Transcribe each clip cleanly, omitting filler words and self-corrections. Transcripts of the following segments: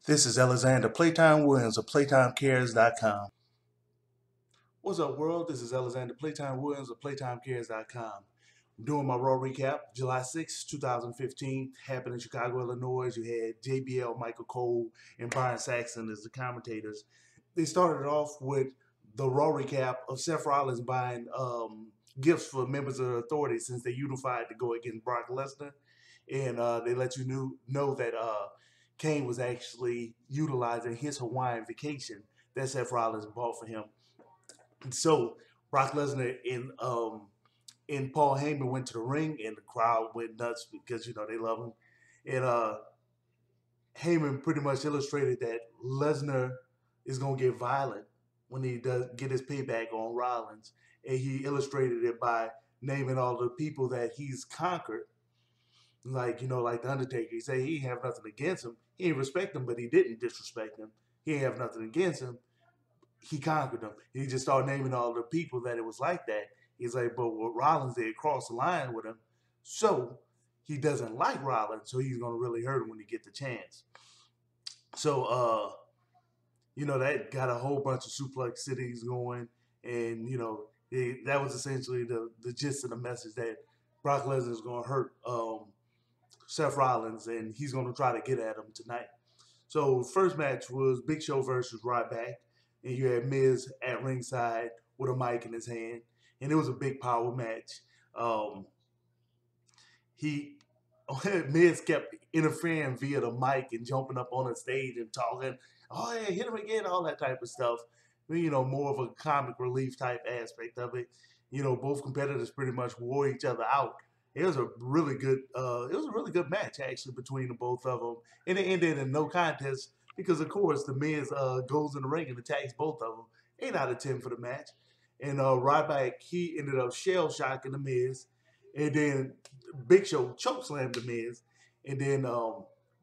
This is Alexander Playtime Williams of PlaytimeCares.com. What's up, world? This is Alexander Playtime Williams of PlaytimeCares.com. I'm doing my Raw recap. July 6, 2015, happened in Chicago, Illinois. You had JBL, Michael Cole, and Byron Saxton as the commentators. They started off with the Raw recap of Seth Rollins buying gifts for members of the Authority since they unified to go against Brock Lesnar. And they let you know that Kane was actually utilizing his Hawaiian vacation that Seth Rollins bought for him. And so Brock Lesnar and Paul Heyman went to the ring, and the crowd went nuts because they love him. And Heyman pretty much illustrated that Lesnar is gonna get violent when he does get his payback on Rollins, and he illustrated it by naming all the people that he's conquered, like the Undertaker. He said he didn't have nothing against him. He didn't respect him, but he didn't disrespect him. He didn't have nothing against him. He conquered them. He just started naming all the people that it was like that. He's like, but what Rollins did cross the line with him, so he doesn't like Rollins, so he's gonna really hurt him when he get the chance. So that got a whole bunch of suplex cities going, and that was essentially the gist of the message that Brock Lesnar is gonna hurt Seth Rollins, and he's gonna try to get at him tonight. So first match was Big Show versus Ryback, and you had Miz at ringside with a mic in his hand, and it was a big power match. He Miz kept interfering via the mic and jumping up on the stage and talking, "Oh yeah, hit him again," all that type of stuff. More of a comic relief type aspect of it. Both competitors pretty much wore each other out. It was a really good match actually between the both of them, and it ended in no contest because of course the Miz goes in the ring and attacks both of them. 8 out of 10 for the match, and Ryback he ended up shell shocking the Miz, and then Big Show chokeslammed the Miz, and then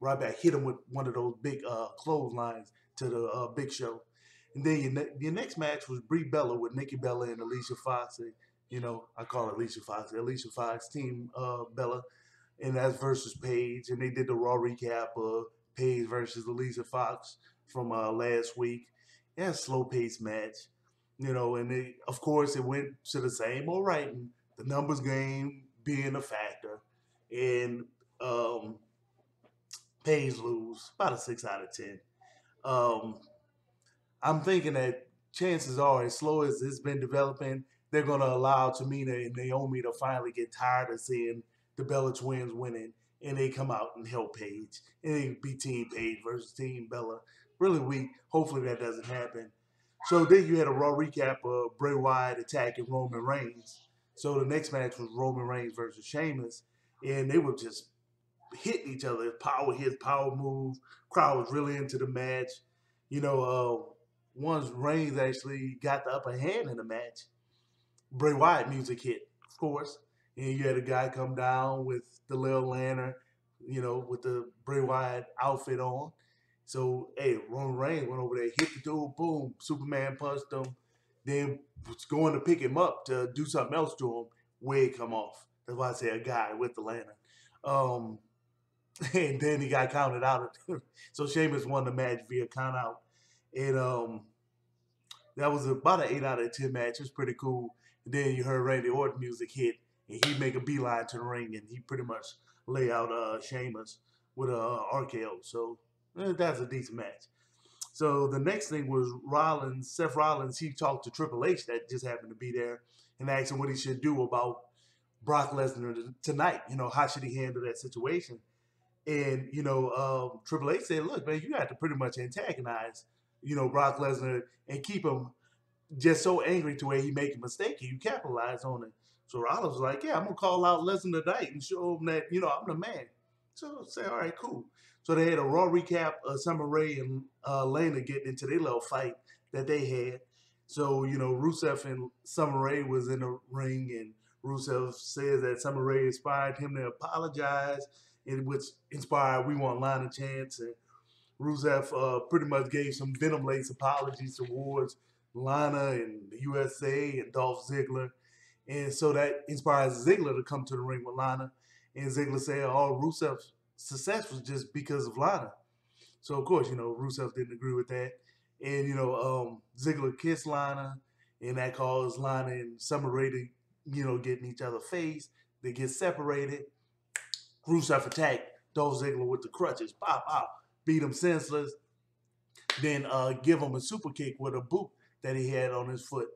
Ryback hit him with one of those big clotheslines to the Big Show. And then your next match was Brie Bella with Nikki Bella and Alicia Fox. I call it Alicia Fox. Alicia Fox, Team Bella, and that's versus Paige. And they did the Raw recap of Paige versus Alicia Fox from last week. Yeah, slow paced match. And of course it went to the same old writing, the numbers game being a factor, and Paige lose about a 6 out of 10. Um, I'm thinking that chances are, as slow as it's been developing, they're going to allow Tamina and Naomi to finally get tired of seeing the Bella Twins winning, and they come out and help Paige. And it be Team Paige versus Team Bella. Really weak. Hopefully that doesn't happen. So then you had a Raw recap of Bray Wyatt attacking Roman Reigns. So the next match was Roman Reigns versus Sheamus, and they were just hitting each other. His power move. Crowd was really into the match. Once Reigns actually got the upper hand in the match, Bray Wyatt music hit, of course. And you had a guy come down with the little lantern, with the Bray Wyatt outfit on. So, hey, Roman Reigns went over there, hit the dude, boom, Superman punched him, then was going to pick him up to do something else to him, wig come off. That's why I say a guy with the lantern. Um, and then he got counted out. So Sheamus won the match via count out. And that was about an 8 out of 10 match. It was pretty cool. And then you heard Randy Orton music hit, and he make a beeline to the ring, and he pretty much lay out Sheamus with a RKO. So that's a decent match. So the next thing was Seth Rollins. He talked to Triple H that just happened to be there, and asked him what he should do about Brock Lesnar tonight. How should he handle that situation? And Triple H said, "Look, man, you have to pretty much antagonize, Brock Lesnar and keep him just so angry to where he make a mistake and you capitalize on it." So Rollins was like, "Yeah, I'm gonna call out Lesnar tonight and show him that I'm the man." So say, "All right, cool." So they had a Raw recap of Summer Rae and Lana getting into their little fight that they had. So Rusev and Summer Rae was in the ring, and Rusev says that Summer Rae inspired him to apologize, and which inspired We Want Lana chance. And Rusev pretty much gave some venom-laced apologies towards Lana and the USA and Dolph Ziggler. And so that inspires Ziggler to come to the ring with Lana. And Ziggler said, "Oh, Rusev's success was just because of Lana." So of course, Rusev didn't agree with that, and Ziggler kissed Lana, and that caused Lana and Summer Rae to getting each other face. They get separated. Rusev attacked Dolph Ziggler with the crutches, pop out, beat him senseless, then give him a super kick with a boot that he had on his foot.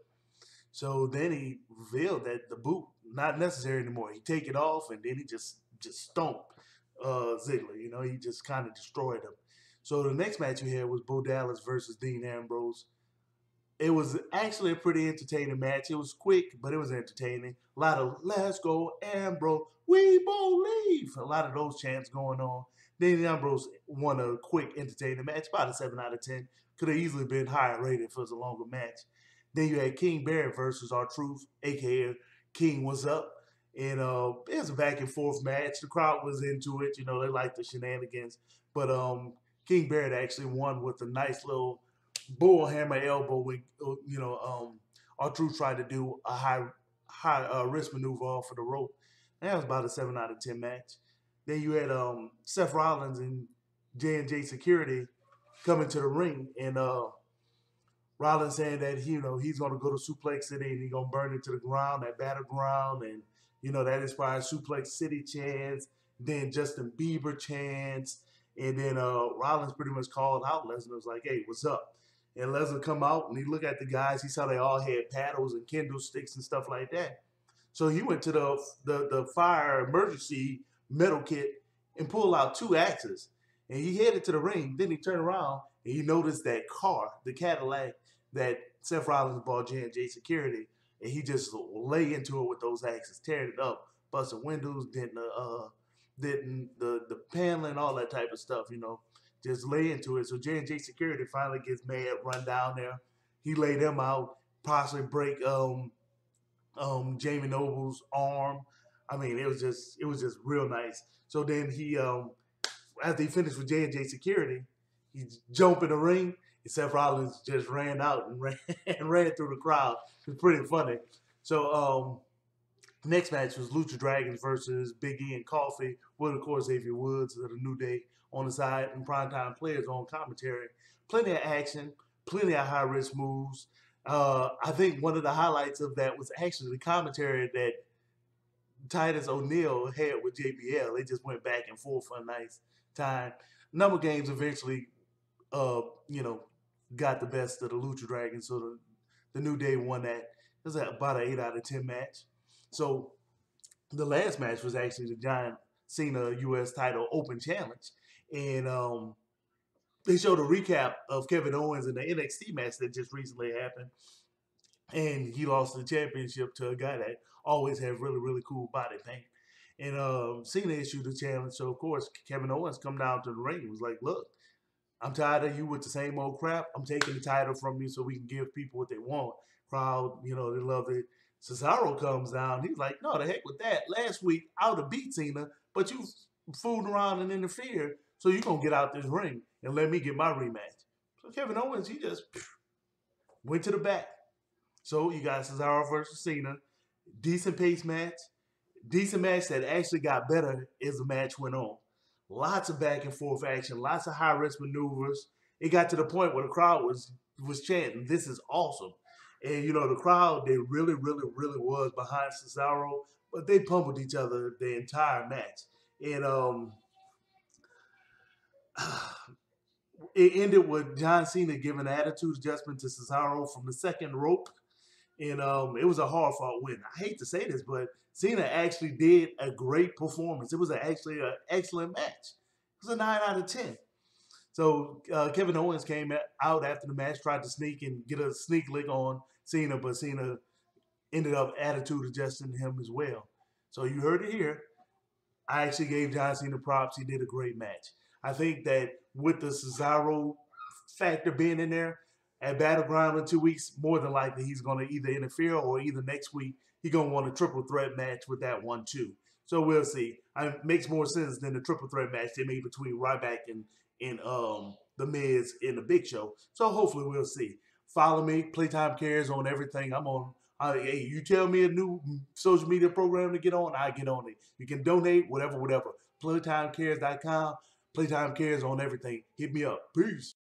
So then he revealed that the boot not necessary anymore. He take it off and then he just stomped Ziggler. He just kind of destroyed him. So the next match we had was Bo Dallas versus Dean Ambrose. It was actually a pretty entertaining match. It was quick, but it was entertaining. A lot of "Let's go Ambrose, we believe." A lot of those chants going on. Dean Ambrose won a quick, entertaining match, about a 7 out of 10. Could have easily been higher rated if it was a longer match. Then you had King Barrett versus R-Truth, a.k.a. King Was Up. And it was a back and forth match. The crowd was into it. They liked the shenanigans. But King Barrett actually won with a nice little bullhammer elbow when R-Truth tried to do a high wrist maneuver off of the rope. That was about a 7 out of 10 match. Then you had Seth Rollins and J&J Security coming to the ring, and Rollins saying that he's going to go to Suplex City and he's going to burn it to the ground, that battleground, and that inspired Suplex City chants. Then Justin Bieber chants, and then Rollins pretty much called out Lesnar. Was like, "Hey, what's up?" And Lesnar come out and he looked at the guys. He saw they all had paddles and Kendo sticks and stuff like that. So he went to the fire emergency metal kit and pulled out 2 axes. And he headed to the ring. Then he turned around and he noticed that car, the Cadillac that Seth Rollins bought J&J Security. And he just lay into it with those axes, tearing it up, busting windows, denting the paneling, all that type of stuff, just lay into it. So J&J Security finally gets mad, run down there. He laid them out, possibly break Jamie Noble's arm. I mean, it was just real nice. So then he after he finished with J&J Security, he jumped in the ring. And Seth Rollins just ran out and ran through the crowd. It was pretty funny. So next match was Lucha Dragons versus Big E and Coffee, with of course Xavier Woods of the New Day on the side and primetime players on commentary. Plenty of action, plenty of high risk moves. I think one of the highlights of that was actually the commentary that Titus O'Neil had with JBL. They just went back and forth for a nice time. Number games eventually, got the best of the Lucha Dragons, so the New Day won that. It was about an 8 out of 10 match. So the last match was actually the John Cena U.S. title open challenge. And they showed a recap of Kevin Owens in the NXT match that just recently happened. And he lost the championship to a guy that always had really, really cool body paint. And Cena issued a challenge. So, of course, Kevin Owens come down to the ring and was like, "Look, I'm tired of you with the same old crap. I'm taking the title from you so we can give people what they want." Crowd, they love it. Cesaro comes down. He's like, "No, the heck with that. Last week, I would have beat Cena, but you fooled around and interfered, so you're going to get out this ring and let me get my rematch." So Kevin Owens, he just went to the back. So you got Cesaro versus Cena. Decent pace match. Decent match that actually got better as the match went on. Lots of back and forth action. Lots of high risk maneuvers. It got to the point where the crowd was chanting, "This is awesome." And, the crowd, they really, really, really was behind Cesaro. But they pummeled each other the entire match. And it ended with John Cena giving an attitude adjustment to Cesaro from the second rope. And it was a hard-fought win. I hate to say this, but Cena actually did a great performance. It was actually an excellent match. It was a 9 out of 10. So Kevin Owens came out after the match, tried to sneak and get a sneak lick on Cena, but Cena ended up attitude adjusting him as well. So you heard it here. I actually gave John Cena props. He did a great match. I think that with the Cesaro factor being in there, at Battleground in 2 weeks, more than likely he's going to either interfere or either next week he's going to want a triple threat match with that one too. So we'll see. It makes more sense than the triple threat match they made between Ryback and The Miz in the Big Show. So hopefully we'll see. Follow me, Playtime Cares on everything. I'm on. Hey, you tell me a new social media program to get on, I get on it. You can donate, whatever. PlaytimeCares.com. Playtime Cares on everything. Hit me up. Peace.